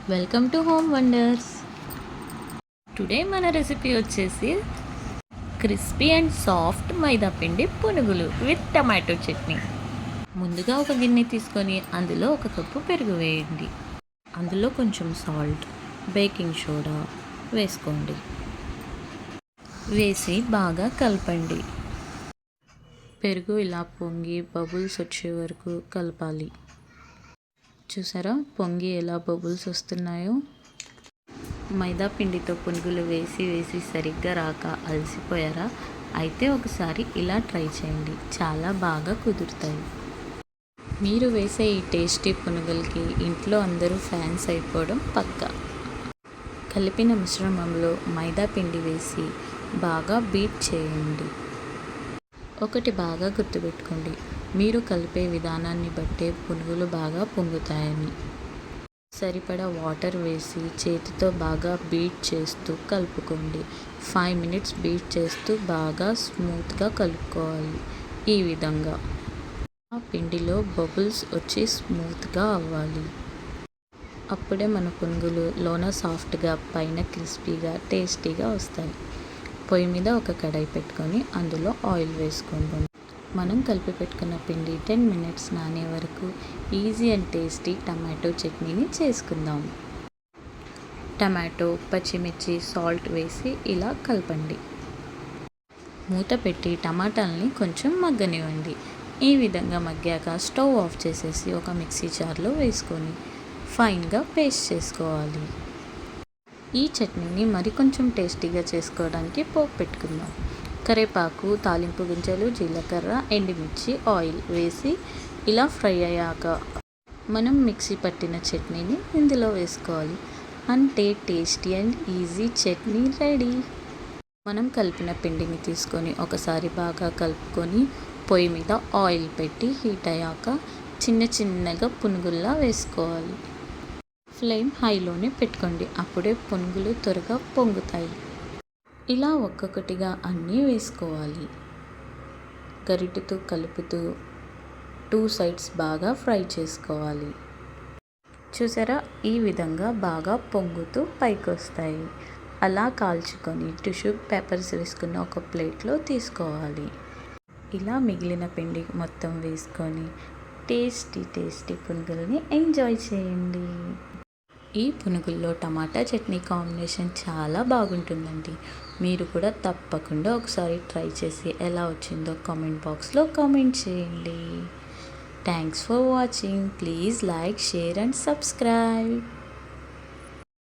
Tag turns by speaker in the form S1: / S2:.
S1: Welcome to home wonders. Today మన recipe వచ్చేసి crispy and soft మైదా పిండి పునుగులు విత్ టమాటో చట్నీ. ముందుగా ఒక గిన్నె తీసుకొని అందులో ఒక కప్పు పెరుగు వేయండి. అందులో కొంచెం సాల్ట్, బేకింగ్ సోడా వేసుకోండి. వేసి బాగా కలపండి. పెరుగు ఇలా పొంగి బబుల్స్ వచ్చే వరకు కలపాలి. చూసారా పొంగి ఎలా బబుల్స్ వస్తున్నాయో. మైదా పిండితో పునుగులు వేసి వేసి సరిగ్గా రాక అలసిపోయారా? అయితే ఒకసారి ఇలా ట్రై చేయండి, చాలా బాగా కుదురుతాయి. మీరు వేసే ఈ టేస్టీ పునుగులకి ఇంట్లో అందరూ ఫ్యాన్స్ అయిపోవడం పక్కా. కలిపిన మిశ్రమంలో మైదా పిండి వేసి బాగా బీట్ చేయండి. ఒకటి బాగా గుర్తుపెట్టుకోండి, మీరు కలిపే విధానాన్ని బట్టే పునుగులు బాగా పొంగుతాయని. సరిపడా వాటర్ వేసి చేతితో బాగా బీట్ చేస్తూ కలుపుకోండి. 5 మినిట్స్ బీట్ చేస్తూ బాగా స్మూత్గా కలుపుకోవాలి. ఈ విధంగా ఆ పిండిలో బబుల్స్ వచ్చి స్మూత్గా అవ్వాలి. అప్పుడే మన పునుగులు లోన సాఫ్ట్గా పైన క్రిస్పీగా టేస్టీగా వస్తాయి. పొయ్యి మీద ఒక కడాయి పెట్టుకొని అందులో ఆయిల్ వేసుకోండి. మనం కలిపి పెట్టుకున్న పిండి 10 మినిట్స్ నానే వరకు ఈజీ అండ్ టేస్టీ టమాటో చట్నీని చేసుకుందాం. టమాటో, పచ్చిమిర్చి, సాల్ట్ వేసి ఇలా కలపండి. మూత పెట్టి టమాటాలని కొంచెం మగ్గనివ్వండి. ఈ విధంగా మగ్గాక స్టవ్ ఆఫ్ చేసేసి ఒక మిక్సీ జార్లో వేసుకొని ఫైన్గా పేస్ట్ చేసుకోవాలి. ఈ చట్నీని మరికొంచెం టేస్టీగా చేసుకోవడానికి పోపు పెట్టుకుందాం. కరివేపాకు, తాలింపు గింజలు, జీలకర్ర, ఎండుమిర్చి, ఆయిల్ వేసి ఇలా ఫ్రై అయ్యాక మనం మిక్సీ పట్టిన చట్నీని ఇందులో వేసుకోవాలి. అంటే tasty and easy chutney ready. మనం కలిపిన పిండిని తీసుకొని ఒకసారి బాగా కలుపుకొని పొయ్యి మీద ఆయిల్ పెట్టి హీట్ అయ్యాక చిన్న చిన్నగా పునుగుల్లా వేసుకోవాలి. ఫ్లేమ్ హైలోనే పెట్టుకోండి, అప్పుడే పునుగులు త్వరగా పొంగుతాయి. ఇలా ఒక్కొక్కటిగా అన్నీ వేసుకోవాలి. గరిటెతో కలుపుతూ 2 సైడ్స్ బాగా ఫ్రై చేసుకోవాలి. చూసారా, ఈ విధంగా బాగా పొంగుతూ పైకి వస్తాయి. అలా కాల్చుకొని టిష్యూ పేపర్స్ వేసుకున్న ఒక ప్లేట్లో తీసుకోవాలి. ఇలా మిగిలిన పిండి మొత్తం వేసుకొని టేస్టీ టేస్టీ పునుగుల్ని ఎంజాయ్ చేయండి. ఈ పునుగుల్లో టమాటా చట్నీ కాంబినేషన్ చాలా బాగుంటుందండి. మీరు కూడా తప్పకుండా ఒకసారి ట్రై చేసి ఎలా వచ్చిందో కామెంట్ బాక్స్లో కామెంట్ చేయండి. Thanks for watching. Please like, share and subscribe.